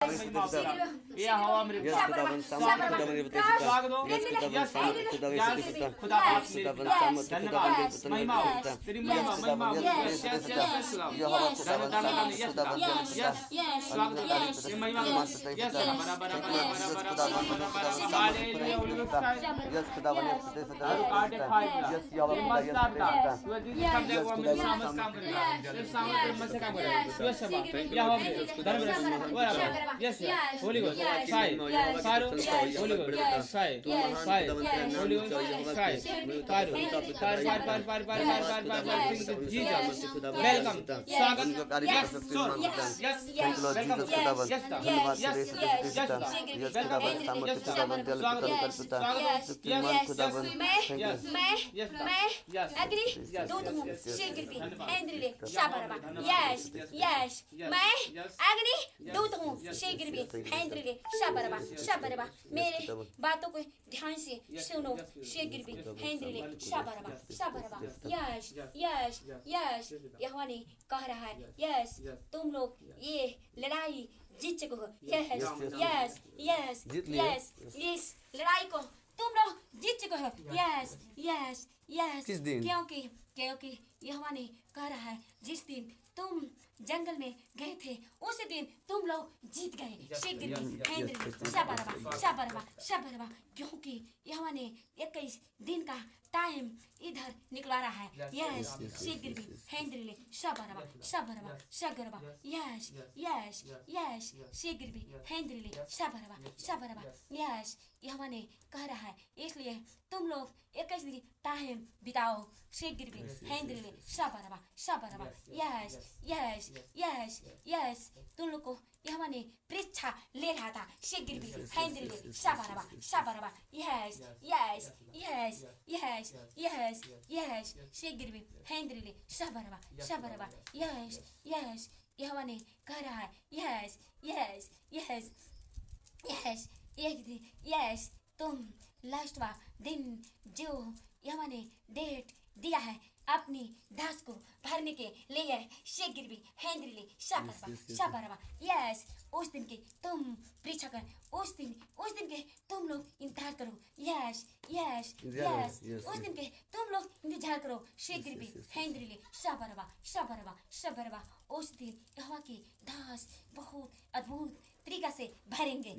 ये हवा मेरे Yes, खुदावन सामत खुदावन ये बताइए स्वागत हो Yes, खुदावन सामत खुदावन ये बताइए खुदा पाक खुदावन सामत खुदावन ये बताइए महिमा हो तेरी महिमा महिमा हो यस यस यस ये हवा खुदावन सामत खुदावन ये बताइए स्वागत हो ये महिमा हो यस बराबर हालेलुया होली Yes, खुदावन ये बताइए और काटे खाएगा Yes, ये हवा मस्त yes, आपदा तू दिन काम देखो हम सामस काम करेगा ये सामस में से काम करेगा यस सब या हम धर्म बराबर यस होली गॉड साई सारो होली गॉड साई साई होली गॉड साई सारो पार जीसस वेलकम स्वागत yes yes Thank you, Lord Jesus, खुदावन धन्यवाद तेरे से खुदावन Yes, खुदावन सामत खुदावन दिल खुदावन Thank you. Yes Agree? Don't move. Shake it. Handle it. Shabaraba. Yes. Yes. मैं agree? Don't move. Shake it. Handle it. Shabaraba. Shabaraba. मेरे बातों को ध्यान से सुनो. Shake it. Handle it. Shabaraba. Shabaraba. Yes. Yes. Yes. यहोवा ने कह रहा है. Yes. तुम लोग ये लड़ाई जीत चुके हो. Yes. Yes. Yes. Yes. इस लड़ाई को तुम लोग जीत चुके हो. Yes. Yes. Yes. किस दिन? क्योंकि यहोवा ने कह रहा है जिस दिन तुम जंगल में गए थे उसी दिन तुम लोग जीत गए. शाबारबा क्योंकि यहोवा ने 21 दिन का टाइम इधर निकला रहा है. यस शीघ्र हैंडले शाबारबा यस यस यस शीघ्र हैंडले शाबारबा यस यहोवा ने कह रहा है इसलिए तुम लोग 21 दिन टाइम बिताओ. शीघ्र हैंडले शाबारबा यस यस यस यस तुम लोग को यहोवा ने परीक्षा ले रहा था. शीघ्र हैंडले शाबारबा yes yes yes yes yes yes शीघ्र हैंडले शाबारबा यस यस यहोवा ने कह रहा है yes yes yes yes yes तुम लास्टवा दिन जो यहोवा ने डेट दिया है अपनी दास को भरने के लिए शीघ्र हैंडले शाबारबा यस उस दिन के तुम परीक्षा कर. उस दिन के तुम लोग इंतजार करो. यस यस यस उस दिन के तुम लोग इंतजार करो. शीघ्र हैंडले शाबारबा उस दिन यहोवा की दास बहुत अद्भुत तरीका से भरेंगे.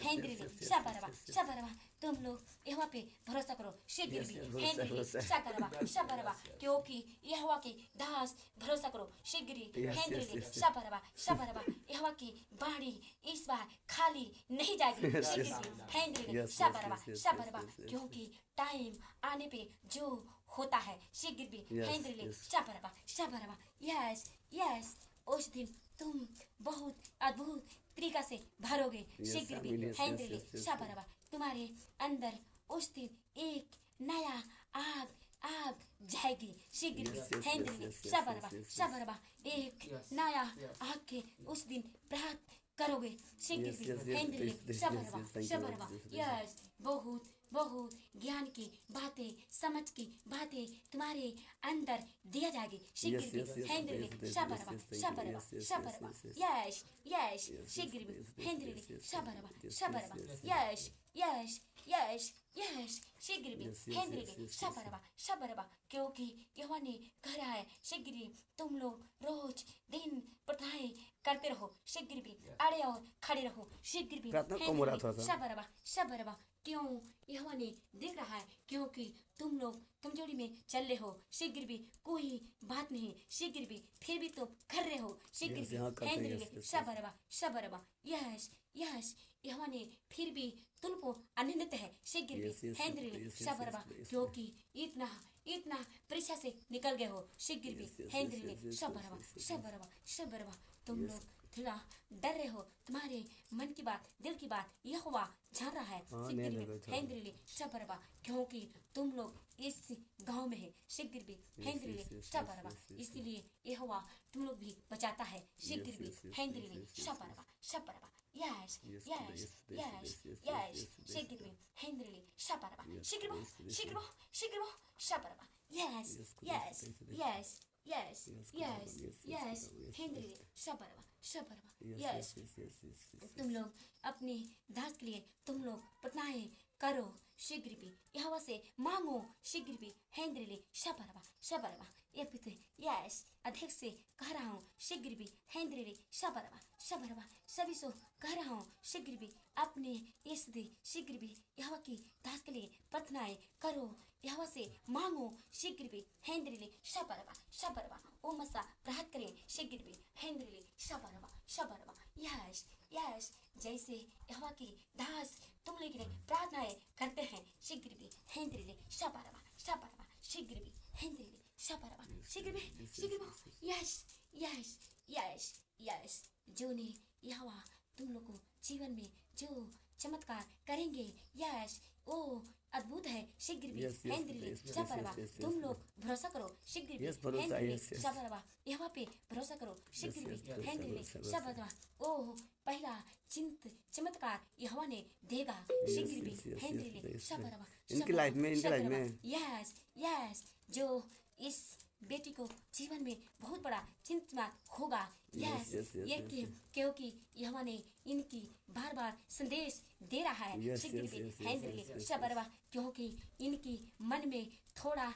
हैंडले शाबारबा तुम लोग यहोवा पे भरोसा करो. शीघ्र हैंडले शाबारबा क्योंकि यहोवा की दास भरोसा करो. शीघ्र हैंडले शाबारबा यहोवा की बाणी इस बार खाली नहीं जाएगी. हैंडले शाबारबा क्योंकि टाइम आने पे जो होता है शीघ्र हैंडले शाबारबा यस यस उस दिन तुम बहुत अद्भुत तरीका से भरोगे. शीघ्र हैंडले शाबारबा तुम्हारे अंदर उस दिन एक नया आग जाएगी. शीघ्र हैंडले शाबारबा एक नया आग के उस दिन प्राप्त करोगे. शीघ्र हैंडले शाबारबा यस बहुत ज्ञान की बातें समझ की बातें तुम्हारे अंदर दिया जाएगी. शीघ्र हैंडले शाबारबा यस यस शीघ्र हैंडले शाबारबा यस यस यस यस शीघ्र हैंडले शाबारबा क्योंकि यहोवा ने कह रहा है शीघ्र तुम लोग रोज दिन प्रार्थनाएं करते रहो. शीघ्र अड़े और खड़े रहो. शीघ्र शाबारबा क्यों यहोवा ने देख रहा है क्योंकि तुम लोग कमजोरी में चल रहे हो. शीघ्र कोई बात नहीं. शीघ्र फिर भी तुम कर रहे हो. शीघ्र हैंडले शाबारबा यस यस यहोवा ने फिर भी तुमको आनंदित है. शीघ्र हैंडले शाबारबा क्योंकि इतना परीक्षा से निकल गए हो. शीघ्र हैंडले शाबारबा तुम लोग थोड़ा डर रहे हो. तुम्हारे मन की बात दिल की बात यहोवा जान रहा है. हैंडले शाबारबा क्योंकि तुम लोग इस गांव में है. शीघ्र हैंडले शाबारबा इसलिए यहोवा तुम लोग भी बचाता है. शीघ्र हैंडले शाबारबा यस यस यस यस शीघ्र हैंडले शाबारबा शीघ्र शाबारबा yes yes yes yes yes yes हैंडले शाबारबा शबरवा। Yes, yes yes, yes, yes, yes. तुम लोग अपने दास के लिए तुम लोग प्रार्थनाएं करो शीघ्र भी, यहोवा से मांगो शीघ्र भी, हेंद्रिले शबरवा शबरवा। ये पिते यस अधिक से कह रहा हूँ शीघ्र भी, हेंद्रिले शबरवा शबरवा। सभी सो कह रहा हूँ शीघ्र भी, अपने इस दे शीघ्र भी यहोवा की दास के लिए प्रार्थनाएं करो, यहोवा से मांगो शीघ्र भी, हेंद्रिले शबरवा शबरवा। ओ मसा प्रार्थना करें शीघ्र भी, हेंद्रिले शबरवा शबरवा। यस यस जैसे यहोवा की दास तुम लोग के लिए प्रार्थनाएं करते हैं शीघ्र भी, हेंद्रिले शबरवा शबरवा। शीघ्र भी, हेंद्रिले शबरवा शीघ्र भी शीघ्र भी। यस यस यस यस जो ने यहोवा तुम लोग को जीवन में जो चमत्कार करेंगे, यस ओ अद्भुत है शीघ्र भी, Yes, yes, हेंद्रिले yes, yes, शबरवा। yes, yes, तुम yes, लोग भरोसा करो शीघ्र भी, Yes, भरोसा, हेंद्रिले yes, yes. शबरवा। यहोवा पे भरोसा करो शीघ्र Yes, भी, yes, भरोसा, हेंद्रिले भरोसा, भरोसा। शबरवा। ओ पहला चमत्कार यहोवा ने देगा Yes, शीघ्र भी, yes, yes, हेंद्रिले yes, yes. शबरवा इनकी लाइफ में, इनकी लाइफ में। यस यस जो इस बेटी को जीवन में बहुत बड़ा चिंता होगा। यस yes, yes, ये yes, कि- yes. क्योंकि यहोवा ने इनकी बार बार संदेश दे रहा है Yes, शीघ्र yes, भी, yes, yes, हेंद्रिले yes, yes, शबरवा। क्योंकि इनकी मन में थोड़ा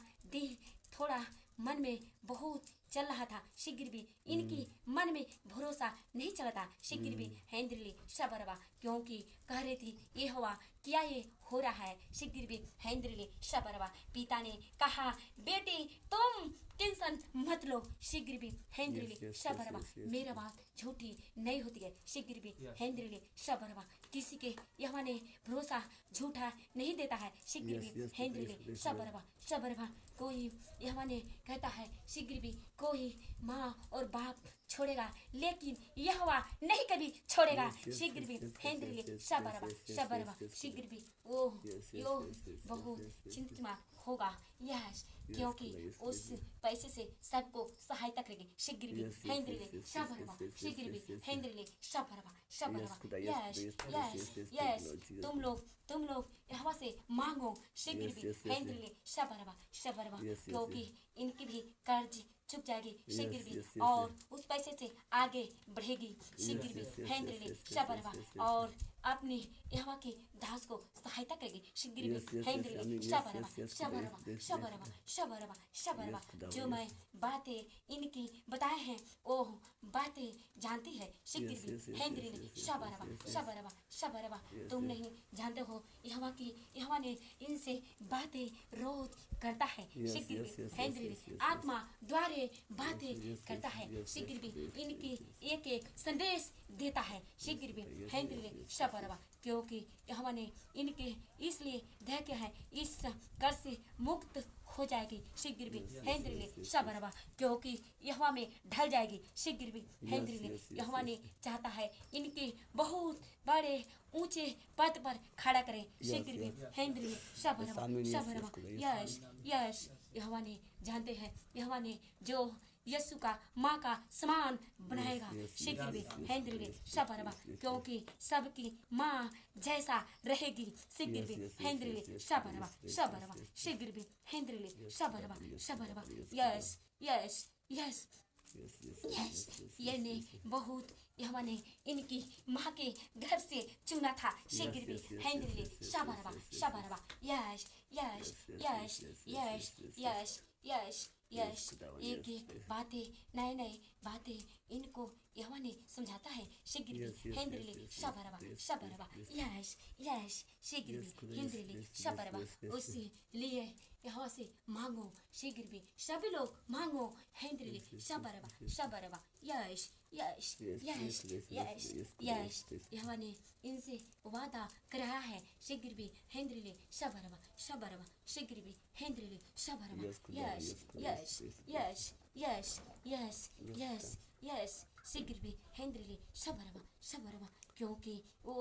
मन में बहुत चल रहा था शीघ्र भी, इनकी मन में भरोसा नहीं चलता शीघ्र भी, हेंद्रिले शबरवा। क्योंकि कह रही थी ये हुआ क्या ये हो रहा है शीघ्र भी, हेंद्रिले शबरवा। पिता ने कहा बेटी तुम टेंशन मत लो शीघ्र भी, हेंद्रिले Yes, yes, yes, शबरवा। yes, yes, मेरा बात झूठी नहीं होती है शीघ्र भी, हेंद्रिले शबरवा। किसी के यहोवा ने भरोसा झूठा नहीं देता है शीघ्र Yes, भी, yes, हेंद्रिले yes, yes, शबरवा शबरवा। कोई यहोवा ने कहता है शीघ्र भी कोई माँ और बाप छोड़ेगा लेकिन यहोवा नहीं कभी छोड़ेगा Yes, yes, शीघ्र भी, yes, yes, हेंद्रिले yes, yes, शबरवा yes, yes, शबरवा yes, yes, शीघ्र भी। ओह Yes, yes, यो yes, yes, yes, बहुत yes, yes, चिंता होगा। यस क्योंकि yes, उस yes. पैसे से सबको सहायता करेगी शीघ्र भी, Yes, yes, हेंद्रिले yes, yes, शबरवा yes, yes, शीघ्र yes, भी, yes, yes. हेंद्रिले शबरवा शबरवा। खुदा, yes, yes yes, yes, yes yes, yes, yes Lord Jesus. तुम लोग यहोवा से मांगो शीघ्र Yes, भी, yes, yes, yes. हेंद्रिले शबरवा शबरवा। Yes, yes, क्योंकि इनकी भी कर्ज चुक जाएगी शीघ्र Yes, भी, yes, yes, और उस पैसे से आगे बढ़ेगी शीघ्र Yes, भी, yes, yes, हेंद्रिले yes, yes, शबरवा। yes, yes, yes. और अपने यहोवा के दास को सहायता करेगी शीघ्र भी, Yes, yes, yes, हेंद्रिले आमीन। Yes, शबरवा yes, yes, शबरवा yes, yes, शबरवा शबरवा शबरवा। Yes, खुदा, जो yes. मैं बातें इनकी बताए हैं वो बातें जानती है शीघ्र Yes, भी, yes, yes, हेंद्रिले yes, yes, शबरवा yes, yes. शबरवा शबरवा। Yes, तुम yes. नहीं जानते हो यहोवा ने इनसे बातें रोज करता है Yes, शीघ्र yes, भी, yes, yes, हेंद्रिले yes, yes, आत्मा द्वारे बातें yes, yes, करता है yes, शीघ्र yes, भी, yes, इनकी yes, एक एक संदेश देता है शीघ्र भी, yes, हेंद्रिले yes, yes, शबरवा। क्योंकि यहोवा ने इनके इसलिए दया किया है इस कर से मुक्त हो जाएगी शीघ्र भी, हेंद्रिले शबरवा। क्योंकि यहोवा में ढल जाएगी शीघ्र भी, हेंद्रिले yes, yes, यहोवा yes. ने चाहता है इनके बहुत बड़े ऊंचे पद पर खड़ा करें शीघ्र भी, हेंद्रिले शबरवा आमीन, yes, शबरवा। yes, खुदा, yes. यस यस यहोवा ने जानते हैं यहोवा ने जो यीशु का माँ का समान बनाएगा yes, शीघ्र yes, भी, yes, हेंद्रिले yes, yes, शबरवा। yes, yes, क्योंकि सबकी माँ जैसा रहेगी शीघ्र Yes, भी, yes, yes, हेंद्रिले yes, yes, शबरवा yes, yes, शबरवा yes, yes. शीघ्र भी, हेंद्रिले Yes, शबरवा yes, शबरवा। yes, yes yes yes Yes, yes, yes yes, yes, ये yes, ने yes, yes. बहुत यहोवा ने इनकी माँ के गर्भ से चुना था शीघ्र भी, yes, yes, हेंद्रिले yes, yes, शबरवा yes, yes, शबरवा। Yes yes yes yes yes yes yes खुदा, एक yes, एक yes. बातें नए बातें इनको यहोवा ने समझाता है शीघ्र भी, Yes, yes, हेंद्रिले yes, yes, शबरवा yes, शबरवा। yes, यस यस शीघ्र Yes, भी, खुदा, yes, हेंद्रिले yes, yes, शबरवा। yes, yes, उससे लिए यहोवा से मांगो शीघ्र भी, सभी लोग मांगो हेंद्रिले Yes, yes, शबरवा yes, yes. शबरवा। Yes yes Yes, yes yes, yes, yes yes, yes, yes yes. यहोवा ने इनसे वादा कराया है शीघ्र भी, हेंद्रिले शबरवा शबरवा शीघ्र भी, हेंद्रिले शबरवा। Yes, खुदा, यस yes, खुदा, yes yes, yes yes yes Yes, yes yes शीघ्र भी, हेंद्रिले शबरवा शबरवा। क्योंकि वो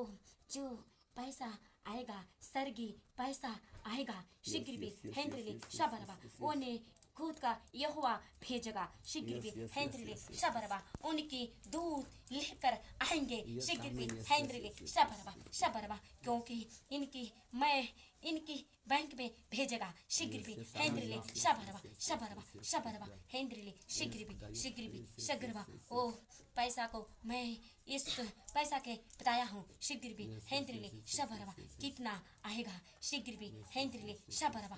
जो पैसा आएगा सरगी पैसा आएगा शीघ्र भी, yes, yes, हेंद्रिले yes, yes, शबरवा। yes, yes, yes. उन्हें खुद का यहोवा भेजेगा शीघ्र Yes, भी, yes, yes, हेंद्रिले yes, yes. शबरवा। उनकी दूत लेकर आएंगे शीघ्र भी हैंद्रिले शबरबा क्योंकि इनकी बैंक में भेजेगा शीघ्र भी हैंद्रिले शबरबा हैंद्रिले शीघ्र भी शगरबा। ओ पैसा को मैं इस पैसा के बताया हूँ शीघ्र भी हैंद्रिले शबरबा कितना आएगा शीघ्र भी हैंद्रिले शबरबा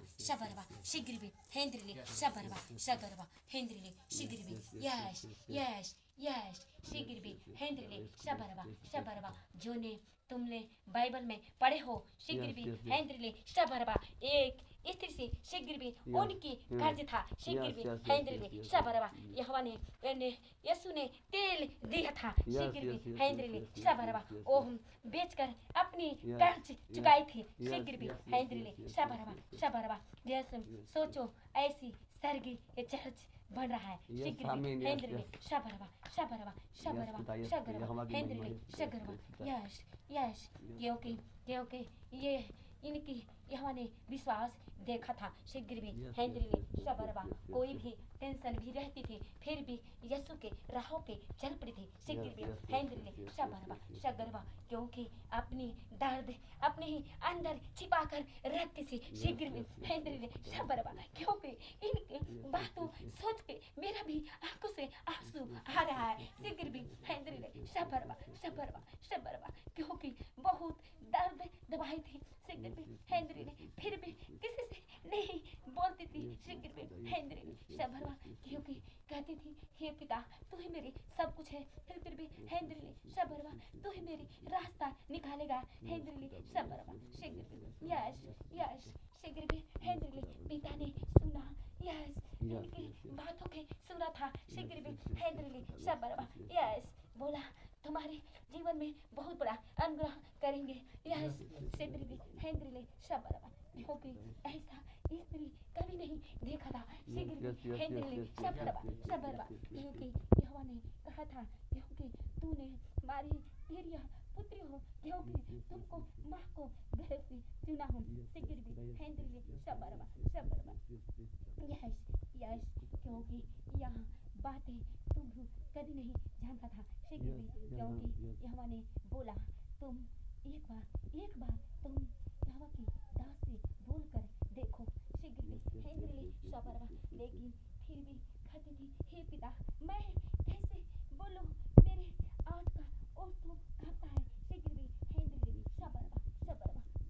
शीघ्र भी हैंद्रिले शबरबा हैंद्रिले शीघ्र भी यस शीघ्र भी हैंद्रिले शबरबा जो ने तुमने बाइबल में पढ़े हो शीघ्र भी हैंद्रिले शबरबा एक स्त्री से शीघ्र भी उनकी कर्ज था शीघ्र भी हैंद्रिले शबरबा यहोवा ने यीशु ने तेल दिया था शीघ्र भी हैंद्रिले शबरबा ओह बेचकर अपनी कर्ज चुकाई थी शीघ्र भी हैंद्रिले शबरबा यस सोचो ऐसी सरगी चर्च बन रहा है शीघ्र भी हैंद्रिले शबरबा हैंद्रिले शगरबा यस क्योंकि ये इनकी यहोवा ने विश्वास देखा था शीघ्र भी हैंद्रिले शबरबा कोई भी टेंशन भी रहती थी फिर भी यीशु के राहों पे चल पड़ी थी शीघ्र भी हैंद्रिले शगरबा क्योंकि अपनी दर्द अपने ही अंदर छिपा कर रखती थी शीघ्र भी हैंद्रिले शबरबा क्योंकि इनके बातों सोच के मेरा भी आंखों से आंसू आ रहा है शीघ्र भी हैंद्रिले शबरबा क्योंकि बहुत दर्द दबाई थी शीघ्र भी हैंद्रिले फिर भी किसी से नहीं बोलती थी शीघ्र भी हैंद्रिले शबरबा क्योंकि कहती थी हे पिता तू ही मेरी सब कुछ है फिर भी हैंद्रिले शबरबा तू ही मेरी रास्ता निकालेगा हैंद्रिले शबरबा शीघ्र भी यस शीघ्र भी हैंद्रिले पिता ने सुना यस इनकी बातों के सुना था शीघ्र भी हैंद्रिले शबरबा यस बोला तुम्हारे जीवन में बहुत बड़ा अनुग्रह करेंगे यस शीघ्र भी हैंद्रिले शबरबा क्योंकि ऐसा स्त्री कभी नहीं देखा था शीघ्र भी हैंद्रिले शबरबा क्योंकि यहोवा ने कहा था क्योंकि तूने हमारी प्रिय पुत्री हो क्योंकि तुमको माँ को गर्भ से चुना हूँ शीघ्र भी हैंद्रिले शबरबा यस क्योंकि यहाँ बातें तुम कभी नहीं जानता था शीघ्र भी क्योंकि यहोवा ने बोला तुम एक बार तुम यहोवा की दास से बोलकर देखो शीघ्र भी हैंद्रिले शबरबा लेकिन फिर भी कहती थी हे पिता मैं कैसे बोलूं मेरे आंट का ओठ तो कांपता है शीघ्र भी हैंद्रिले शबरबा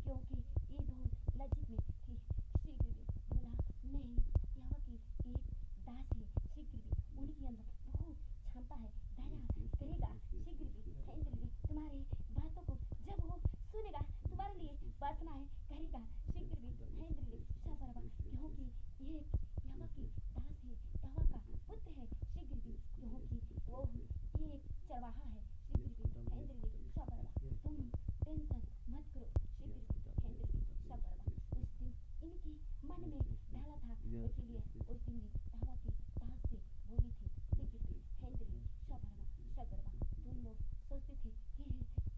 क्योंकि ये बहुत लज्जित में थी शीघ्र भी बोला नहीं यहोवा की एक दास है शीघ्र भी उनके अंदर बहुत क्षमता है दया करेगा शीघ्र भी हैंद्रिले तुम्हारे बातों को जब वो सुनेगा तुम्हारे लिए प्रार्थनाएं करेगा शीघ्र भी हैंद्रिले शबरबा क्योंकि ये यहोवा की दास है यहोवा का पुत्र है शीघ्र भी क्योंकि वो एक चरवाहा है शीघ्र भी हैंद्रिले शबरबा तुम टेंशन मत करो शीघ्र भी हैंद्रिले शबरबा उस दिन इनकी मन में डाला था इसलिए उस दिन यहोवा की दास से बोली थी शीघ्र भी हैंद्रिले शबरबा तुम लोग सोचते थे कि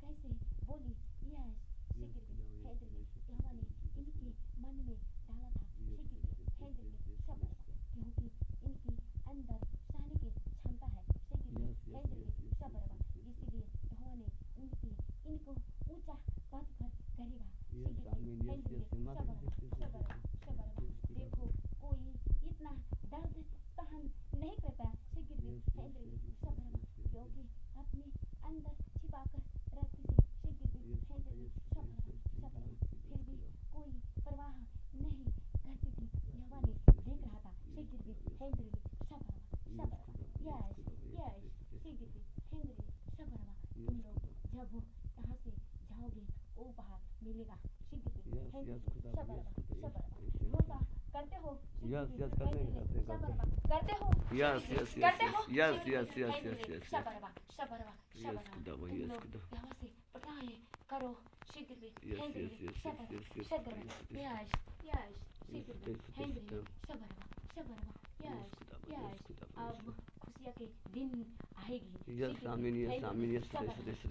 कैसे बोली यस शीघ्र भी हैंद्रिले यहोवा ने इनके मन में डाला था शीघ्र भी हैंद्रिले शबरबा क्योंकि इनकी अंदर सहने की क्षमता है शीघ्र भी हैंद्रिले शबरबा इसीलिए यहोवा ने इनको ऊंचा पद पर करेगा शीघ्र भी हैंद्रिले शबरबा देखो कोई इतना दर्द सहन नहीं करता शीघ्र भी हैंद्रिले शबरबा क्योंकि अपने अंदर छिपा कर रखती थी शीघ्र भी हैंद्रिले शबरबा फिर भी कोई परवाह नहीं करती थी यहोवा ने देख रहा था शीघ्र भी हैंद्रिले शबरबा यस शीघ्र भी हैंद्रिले शबरबा तुम लोग जब यहाँ से जाओगे वो बाहर मिलेगा शीघ्र भी हैंद्रिले शबरबा भरोसा करते हो शबरबा करते हो शबरबा यहाँ से पढ़ाएं करो शीघ्र भी हैंद्रिले शबरबा यस शीघ्र भी हैंद्रिले शबरबा यस अब खुशी खुशियाँ के दिन आएगी। Yes, आमीन, yes, आमीन, yes,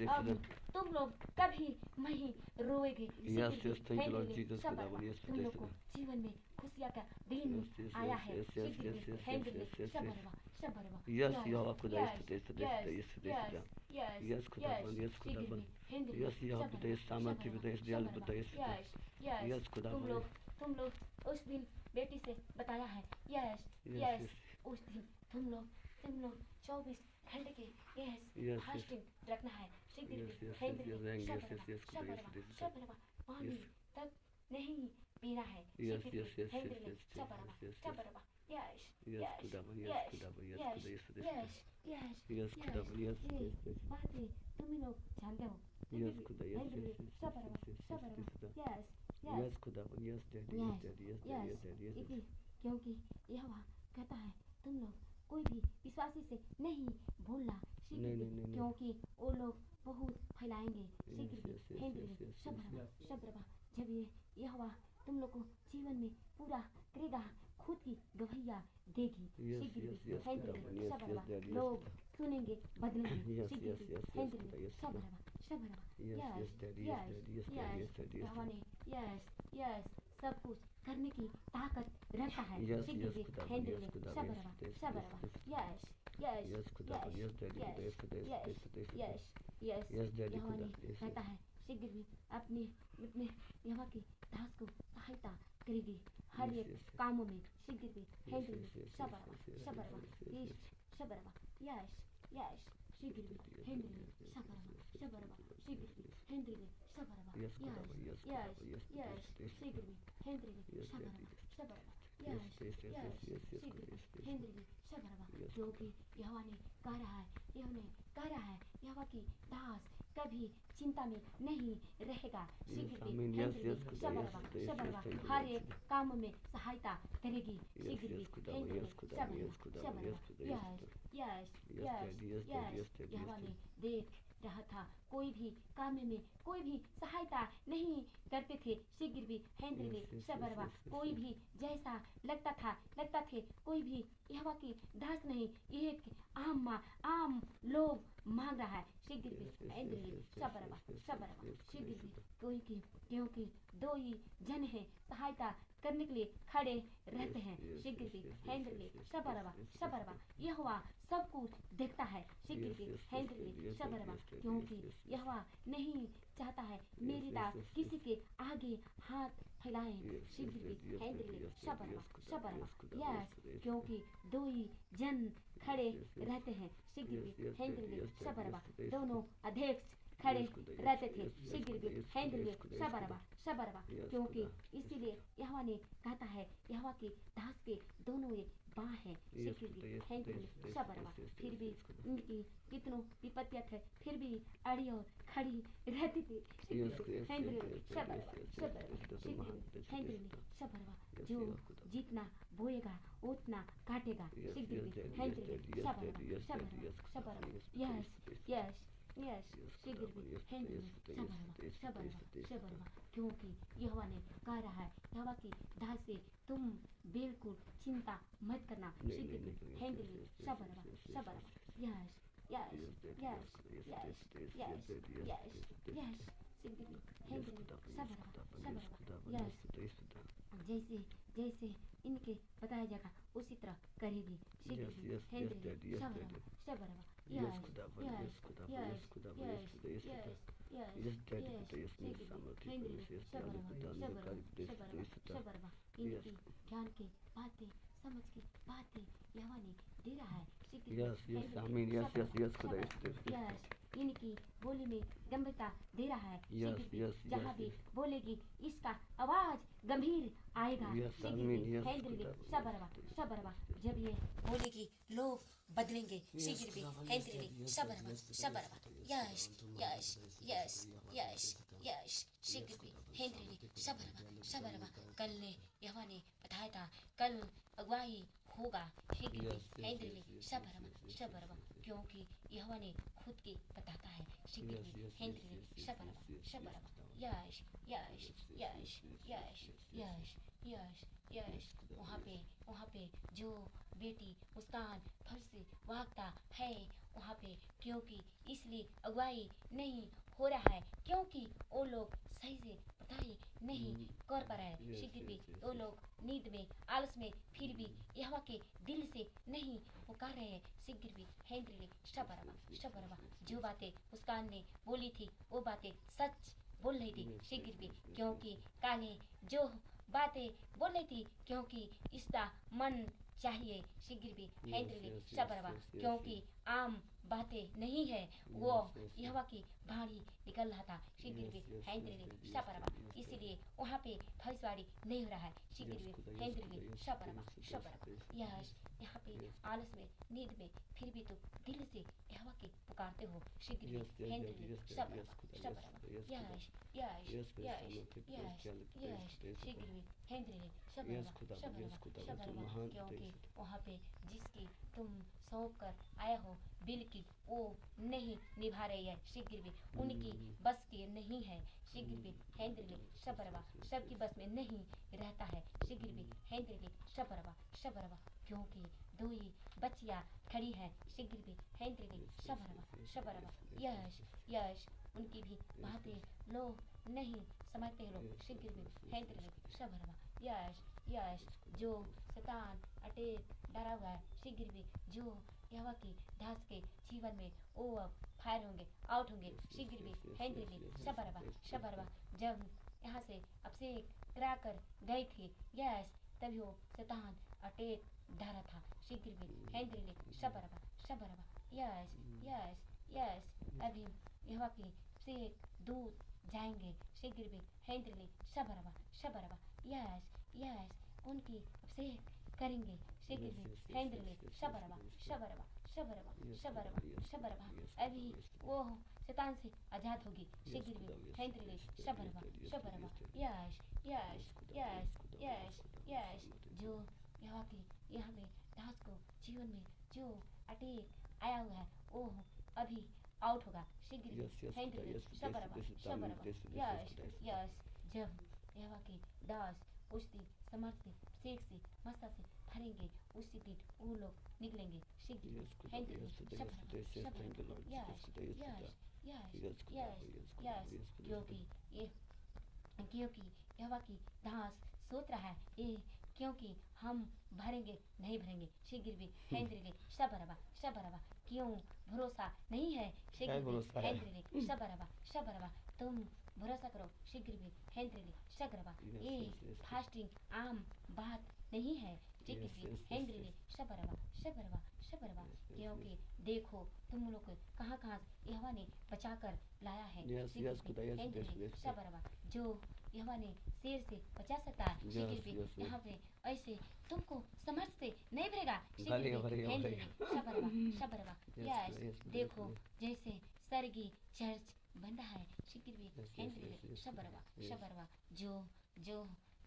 अब तुम लोग कभी नहीं रोएगे। Yes, yes, thank you, Lord Jesus, सब खुदावन, yes, तुम लोग को जीवन में खुशियाँ का दिन Yes, yes, आया yes, है। yes, yes, yes, yes, yes, yes, yes, yes. शबरवा Yes, Yahweh, खुदा, yes, खुदावन, yes, खुदावन, yes, Yahweh, खुदा, yes, सामर्थ्य, खुदा, yes, दयालु, खुदा, yes, yes, खुदावन, तुम लोग उस दिन बेटी से बताया है। Yes Yes, yes yes. उस दिन तुम लोग 24 घंटे के Yes, yes. फास्टिंग रखना है। Yes, yes, yes, yes, yes, yes, खुदा, yes, yes, पानी Yes. तक नहीं पीना है। Yes, yes, yes, yes, yes, yes, yes, yes. Yes Yes, खुदावन, yes, खुदावन, yes, खुदा, yes, यस यस yes, खुदावन, yes, yes, yes. बातें तुम लोग जानते हो। Yes, खुदा, yes, yes, yes, yes, yes, yes, yes, खुदावन, yes, daddy, yes, daddy, yes, daddy, yes, daddy, yes, yes. क्योंकि यहोवा कहता है तुम लोग कोई भी विश्वासी से नहीं भूलना नहीं। क्योंकि वो लोग बहुत फैलाएंगे। yes, शब्रबा जब ये यहोवा तुम लोग को जीवन में पूरा करेगा, खुद की गवाहियाँ देगी। Yes, yes, yes, खुदावन, yes, yes, daddy, yes, लोग सुनेंगे, बदलेंगे। Yes, yes, yes, yes, खुदा, yes, शब्रबा yes, daddy, yes, daddy, yes, daddy, yes, daddy, yes. यहोवा ने यस सब कुछ करने की ताकत रखता है। Yes, yes, खुदावन, yes, खुदावन, यस yes, खुदावन, yes, daddy, खुदा, yes, खुदा, yes, खुदा, yes, yes, daddy, यहोवा ने खुदा, yes, कहता है शीघ्र भी अपने यहोवा के दास को सहायता करेगी हर Yes, एक yes, yes. कामों में। शीघ्र भी yes, yes, yes, शबरवा yes, yes, शबरवा yes, yes, yes. शबरवा यस शीघ्र भी हेंद्री शबरवा शीघ्र भी हेंद्री शबरवा Yes, खुदावन, yes, खुदावन, yes, यस yes, शीघ्र भी हेंद्री Yes, daddy, शबरवा yes, yes, yes, yes, yes, yes, शीघ्र खुदा, भी yes, yes, हेंद्री शबरवा Yes, जो कि यहोवा ने कह रहा है। यहोवा की दास कभी चिंता में नहीं रहेगा। शीघ्र भी आमीन, yes, हेंद्री yes, खुदा, yes, शबरवा yes, yes, हर yes, एक काम में सहायता करेगी। Yes, शीघ्र yes, भी खुदा, हेंद्री yes, खुदा, yes, खुदा, yes, खुदा, yes, yes daddy, yes, daddy, yes, daddy, यहोवा yes, ने देख रहा था कोई भी काम में कोई भी सहायता नहीं करते थे। शीघ्र भी हेंद्री Yes, yes, शबरवा yes, yes, कोई yes. भी जैसा लगता थे कोई भी यहोवा की दास नहीं, ये आम लोग मांग रहा है। शीघ्र भी Yes, yes, हेंद्री yes, yes, शबरवा yes, yes, शबरवा yes, yes, शीघ्र yes, भी yes. कोई की क्योंकि दो ही जन है सहायता करने के लिए खड़े रहते हैं। yes, शीघ्र yes, भी yes, yes, हेंद्री yes, yes, शबरवा yes, yes, शबरवा यहोवा सब कुछ देखता है। शीघ्र Yes, भी yes, yes, हेंद्री yes, yes, शबरवा yes, yes, क्योंकि yes, yes, yes. यहोवा नहीं चाहता है मेरी yes, दास yes, किसी के आगे हाथ फैलाएं। Yes, शीघ्र yes, भी yes, yes, हेंद्री yes, yes, शबरवा yes, खुदा, शबरवा yes, खुदा, यस yes, खुदा, yes, क्योंकि दो ही जन खड़े yes, yes. रहते हैं। शीघ्र Yes, भी yes, हेंद्री yes, yes, शबरवा yes, yes, दोनों अध्यक्ष खड़े Yes, खुदा, yes, रहते थे। yes, yes, शीघ्र भी खुदा, yes, हेंद्री yes, खुदा, yes, शबरवा शबरवा Yes, क्योंकि खुदा, इसीलिए यहोवा ने कहता है यहोवा के दास के दोनों ये बाँ हैं। Yes, शीघ्र खुदा, भी yes, हेंद्री yes, yes, शबरवा yes, yes, फिर भी yes, खुदा. उनकी कितनों विपत्तियाँ थे फिर भी अड़ी और खड़ी रहती थी। Yes, शीघ्र भी yes, हेंद्री yes, yes, शबरवा yes, yes, शबरवा yes, yes, शीघ्र महान भी तेज, हेंद्री yes, शबरवा Yes, जो yes, खुदा. जितना बोएगा उतना काटेगा। Yes, शीघ्र yes, भी daddy, yes, हेंद्री daddy, yes, शबरवा daddy, yes, शबरवा daddy, yes, खुदा, शबरवा yes, yes yes, yes yes Yes, शीघ्र खुदा, भी yes, हेंद्री yes, yes, शबरवा yes, शबरवा yes, yes, शबरवा क्योंकि यहोवा ने कह रहा है यहोवा की दास से तुम बिल्कुल चिंता मत करना। नहीं, शीघ्र नहीं, भी नहीं, yes, हेंद्री yes, yes, शबरवा yes, yes, शबरवा yes yes Yes, daddy, yes yes, yes, yes yes, yes, yes yes, daddy, yes, yes yes, yes, yes शीघ्र भी Yes, हेंद्री खुदा, yes, शबरवा खुदा, yes, शबरवा खुदा, यस yes, खुदा, yes, खुदा. जैसे जैसे इनके बताया जाएगा उसी तरह करेगी। शीघ्र Yes, भी yes, yes, हेंद्री daddy, yes, शबरवा daddy. शबरवा Yes, खुदा, yes, खुदा, yes, यस खुदा, यस yes, खुदा, yes, खुदा. यस Yes, daddy, यस खुदा, yes, शीघ्र मेरे भी सामर्थ्य, हेंद्री खुदा, yes, शबरवा दयालु, खुदा, शबरवा अंधकारी, खुदा, शबरवा yes, खुदा. शबरवा Yes. इनकी ज्ञान की बातें समझ की बातें यहोवा ने दे रहा है। शीघ्र भी Yes, yes, हेंद्री आमीन, yes, yes, शबरवा yes, खुदा, yes, शबरवा yes. यस इनकी बोली में गंभीरता दे रहा है। Yes, शीघ्र भी yes, जहाँ yes, भी yes. बोलेगी इसका आवाज गंभीर आएगा। Yes, शीघ्र आमीन, भी yes, हेंद्री खुदा, शबरवा yes, शबरवा जब ये बोलेगी लोग बदलेंगे। शीघ्र भी हेंद्री शबरवा शबरवा यस यस यस यस यश शीघ्र हेंद्रिली शबरवा कल ने यहोवा ने बताया था कल अगुवाई होगा शीघ्र हेंद्रिली शबरवा क्योंकि यहोवा ने खुद की बताता है शीघ्र हेंद्रिली शबरवा यश यश यश यश यश यश यश वहाँ पे जो बेटी मुस्कान फल से वागता है वहाँ पे क्योंकि इसलिए अगुवाई नहीं हो रहा है क्योंकि वो लोग सही से पढ़ाई नहीं कर पा रहे हैं शीघ्र भी वो लोग नींद में आलस में फिर भी यहोवा के दिल से नहीं पुकार रहे हैं शीघ्र भी हेंद्रिले शबरवा जो बातें मुस्कान ने बोली थी वो बातें सच बोल रही थी शीघ्र भी क्योंकि काले जो बातें बोल रही थी क्योंकि इसका मन चाहिए शीघ्र भी हेंद्रिले शबरवा क्योंकि आम बातें नहीं है वो यहोवा की भाड़ी निकल रहा था शीघ्र भी हेंद्रिले शबरवा इसीलिए वहाँ पे भविष्यवाणी नहीं हो रहा है शीघ्र भी हेंद्रिले शबरवा यश यहाँ पे आलस में नींद में फिर भी तो दिल से यहोवा की पुकारते हो शीघ्र भी हेंद्रिले शबरवा यश यश यश यश यश शीघ्र भी हेंद्रिले शबरवा क्योंकि वहाँ पे जिसकी तुम सौंप कर आया हो बिल की वो नहीं निभा रही है शीघ्र भी उनकी बस की नहीं है शीघ्र भी हेंद्रिले शबरवा सबकी बस में नहीं रहता है शीघ्र भी हेंद्रिले शबरवा क्योंकि दो ही बच्चियाँ खड़ी हैं शीघ्र भी हेंद्रिले शबरवा यश यश उनकी भी बातें लोग नहीं समझते हैं लोग शीघ्र भी हेंद्रिले शबरवा यश यश जो शैतान अटैक डरा हुआ है शीघ्र भी जो यहोवा की दास के जीवन में वो अब फायर होंगे आउट होंगे शीघ्र भी हेंद्रिले शबरवा जब यहाँ से अभिषेक करा कर गई थी यस तभी वो शैतान अटैक डरा था शीघ्र भी हेंद्रिले शबरवा यस यस यस अभी यहोवा की अभिषेक दूत जाएंगे शीघ्र भी हेंद्रिले शबरवा यस यस उनकी अभिषेक करेंगे शीघ्र भी हेंद्रिले शबरवा अभी वो शैतान से आजाद होगी शीघ्र भी हेंद्रिले शबरवा यश यश यश यश यश जो यहोवा की यहाँ पे दास को जीवन में जो अटैक आया हुआ है वो अभी आउट होगा शीघ्र भी हेंद्रिले शबरवा यश यश जब यहोवा के दास पुष्टि समर्थी सेठ से मस्ता से भरेंगे उसी दिन वो लोग निकलेंगे शीघ्र हेंद्रिले शबरवा यश यश यश यश यश क्योंकि यहोवा की दास सोच रहा है ये क्योंकि हम भरेंगे नहीं भरेंगे शीघ्र भी हेंद्रिले शबरवा क्यों भरोसा नहीं है शीघ्र भी हेंद्रिले शबरवा तुम भरोसा करो शीघ्र भी हेंद्रिले शबरवा ये फास्टिंग आम बात नहीं है शीघ्र भी हेंद्रिले शबरवा क्योंकि देखो तुम लोग को कहाँ यहोवा ने बचा कर लाया है शीघ्र भी हेंद्रिले शबरवा जो यहोवा ने शेर से बचा सकता है शीघ्र भी यहाँ पे ऐसे तुमको समझ से नहीं भरेगा शीघ्र भी हेंद्रिले शबरवा यस देखो जैसे सरगी चर्च बन रहा है शीघ्र भी हेंद्रिले शबरवा जो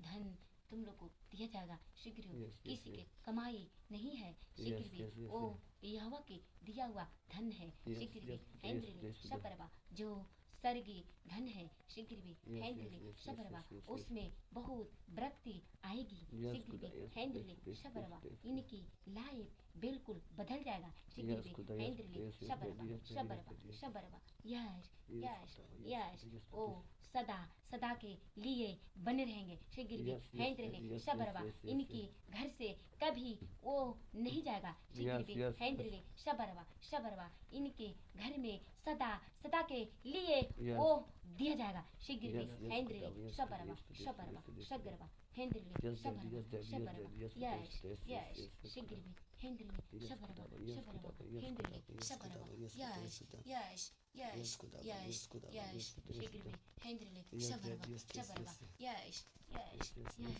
धन तुम लोग को दिया जाएगा शीघ्र किसी के कमाई नहीं है शीघ्र भी वो यहोवा के दिया हुआ धन है शीघ्र भी हेंद्रिले शबरवा जो सरगी धन है शीघ्र भी हेंद्रिले शबरवा उसमें बहुत वृद्धि आएगी शीघ्र भी हेंद्रिले शबरवा इनकी लाइफ बिल्कुल बदल जाएगा शीघ्र भी हेंद्रिले शबरवा यश यश यश ओ सदा के लिए बने रहेंगे शीघ्र भी हेंद्रिले शबरवा इनकी घर से कभी वो नहीं जाएगा शीघ्र भी हेंद्रिले शबरवा इनके घर में सदा के लिए वो दिया जाएगा शीघ्र भी हेंद्रिले शबरवा हेंद्रिले शबरवा यश यश शीघ्र भी हेंद्रिले शबरवा हेंद्रिले शबरवा यश यश यश यश यश शीघ्र भी हेंद्रिले शबरवा यश यश यश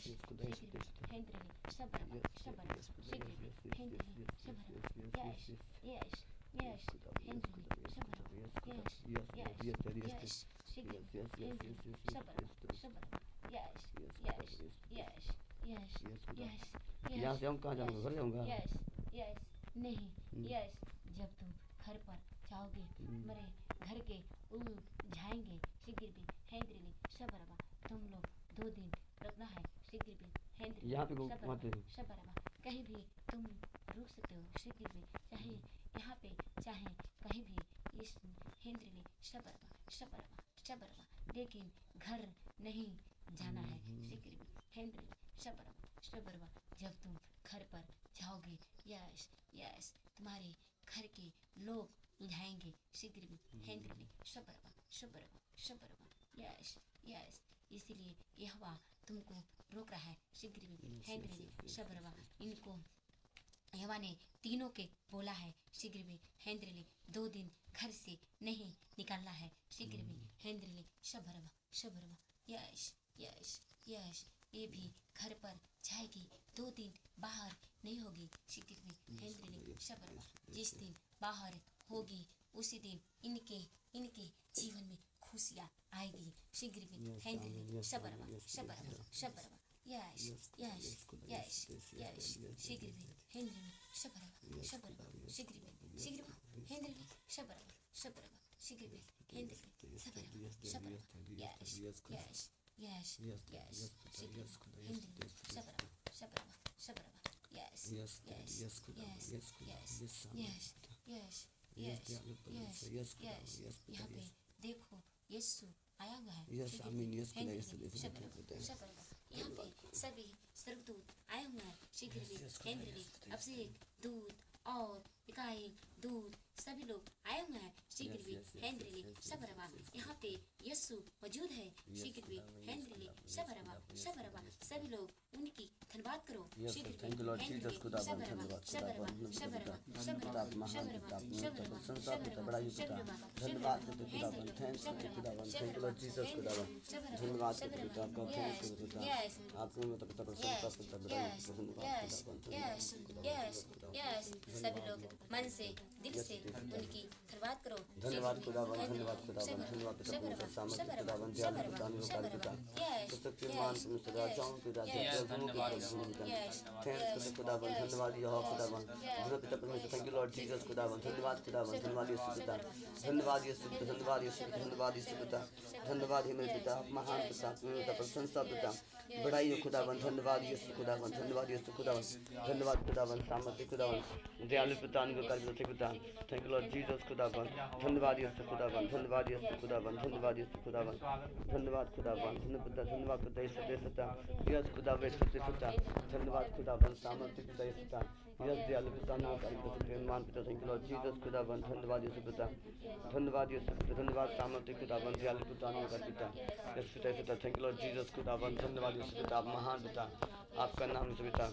शीघ्र भी हेंद्रिले शबरवा शीघ्र भी हेंद्रिले शबरवा Yash Yash Yash हेंद्रिले शबरवा Yash Yash Yash Sigrid, Yes, yes, yes, Hendrik, yes, yes, yes, Shabaraba, yes, Shabaraba. Yes, yes, yes, yes, yes, yes, yes, खुदा। yes, यहाँ से हम कहाँ जाऊँगा? घर जाऊँगा? yes, yes, नहीं, yes, जब तुम घर पर जाओगे, मेरे घर के उलझाएंगे, सिगिरबी, हेंद्रिली, शबरबा, तुम लोग 2 दिन रुकना है, सिगिरबी, हेंद्रिली, यहाँ पे शबरबा, मत रहो। शबरबा, कहीं भी तुम रुक सकते हो, सिगिरबी, चाहे यहाँ पे, चाहे कहीं भी, इस हेंद्रिली, शबरबा, शबरबा, शबरबा, लेकिन घर नहीं जाना है, सिगिरबी, हेंद्रिली, शबरबा, शबरबा, जब तुम घर पर जाओगे, यस, यस, तुम्हारे घर के लोग उलझाएंगे, सिगिरबी, हेंद्रिली, शबरबा, शबरबा, शबरबा, यस, यस, इसलिए यहोवा तुमको रोक रहा है, सिगिरबी, हेंद्रिली, शबरबा, इनको यहोवा ने तीनों के बोला है, सिगिरबी, हेंद्रिली, 2 दिन घर से नहीं निकलना है, सिगिरबी, हेंद्रिली, शबरबा, शबरबा, यस, यस, यस, ये भी घर पर जाएगी, 2 दिन बाहर नहीं होगी, सिगिरबी, हेंद्रिली, शबरबा, जिस दिन बाहर होगी उसी दिन इनके जीवन में खुशियाँ आएगी, सिगिरबी, हेंद्रिली, शबरबा, शबरबा, शबरबा, यस, यस, यस, यस, सिगिरबी, हेंद्रिली, शबरबा, शबरबा, सिगिरबी, सिगिरबा, हेंद्रिली, शबरबा, शबरबा, सिगिरबी, हेंद्रिली, शबरबा, शबरबा, यस, यस, यस, यस, सिगिरबी, हेंद्रिली, शबरबा, शबरबा, शबरबा, यस, Yes, यस, yes, खुदा, यस, yes, खुदा, yes, yes, yes, yes, Yes, yes, yes, yes, yes, खुदा, यस, yes, खुदा, यहाँ पे yes. देखो यीशु आया हुआ है, Yes, सिगिरबी, आमीन, yes, खुदा, yes, हेंद्रिली, yes, शबरबा, खुदा, yes. शबरबा, यहाँ पे सभी स्वर्गदूत आए हुए हैं, सिगिरबी, yes, खुदा, हेंद्रिली, yes, खुदा, yes, अभिषेक दूत और मिकाएल दूत सभी लोग आए हुए हैं, सिगिरबी, yes, yes, हेंद्रिली, yes, yes, शबरबा, yes, yes, यहाँ पे यीशु मौजूद है, सिगिरबी, खुदा, yes, हेंद्रिली, खुदा, yes, शबरबा, खुदा, yes, शबरबा, खुदा, yes, सभी लोग उनकी धन्यवाद करो, Yes, सिगिरबी, thank you, Lord हेंद्रिली, Jesus, खुदा, शबरबा, धन्यवाद, खुदा, शबरबा, धन्यवाद, शबरबा, खुदा, शबरबा, आप महान शबरबा, पिता, अपने शबरबा, संसार पिता, शबरबा, बड़ा ही पिता, शबरबा, धन्यवाद शबरबा, देते खुदा, हेंद्रिली, थैंक्स देते शबरबा, खुदा, थैंक यू शबरबा, लॉर्ड जीसस खुदा, हेंद्रिली, शबरबा, धन्यवाद देते शबरबा, पिता, आपका थैंक्स देते पिता, yes, आपके में तक प्रशंसा पिता, बड़ा ही yes, धन्यवाद yes, खुदा, yes, yes, yes, सभी लोग मन से दिल से उनकी धन्यवाद करो, धन्यवाद खुदा, धन्यवाद खुदा, शबरबा, धन्यवाद पिता, शबरबा, अपने सामर्थ्य शबरबा, खुदा, ध्यान शबरबा, पिता, निवास पिता, yes, शक्तिमान yes, परमेश्वर राजाओं पिता, yes, धन्यवाद पिता, yes, थैंक्स खुदा, धन्यवाद यहोवा खुदा, खुदा पिता परमेश्वर, थैंक यू लॉर्ड जीसस खुदा, धन्यवाद खुदा, धन्यवाद यीशु पिता, धन्यवाद यीशु पिता, धन्यवाद यीशु पिता, धन्यवाद यीशु पिता, धन्यवाद हे मेरे पिता, आप महान पिता, अपने पिता प्रशंसा पिता, बड़ाई हो खुदा, धन्यवाद यीशु खुदा, धन्यवाद यीशु खुदा, धन्यवाद खुदा, सामर्थ्य खुदा, दयालु पिता, अनुग्रहकारी पिता, थैंक यू लॉर्ड जीसस खुदा, धन्यवाद यीशु खुदा, धन्यवाद यीशु खुदा, धन्यवाद यीशु खुदा, धन्यवाद खुदा, धन्यवाद पिता यीशु पिता, यस खुदा यीशु पिता, धन्यवाद खुदा, सामर्थ्य पिता यीशु पिता, यस दयालु पिता, अनुग्रहकारी पिता, प्रेमवान पिता, थैंक यू लॉर्ड जीसस खुदा, धन्यवाद यीशु पिता, धन्यवाद यीशु पिता, धन्यवाद सामर्थ्य खुदा, दयालु पिता, अनुग्रहकारी पिता, यस पिता, थैंक यू लॉर्ड जीसस खुदा, धन्यवाद यीशु पिता, आप महान पिता, आपका नाम यीशु पिता।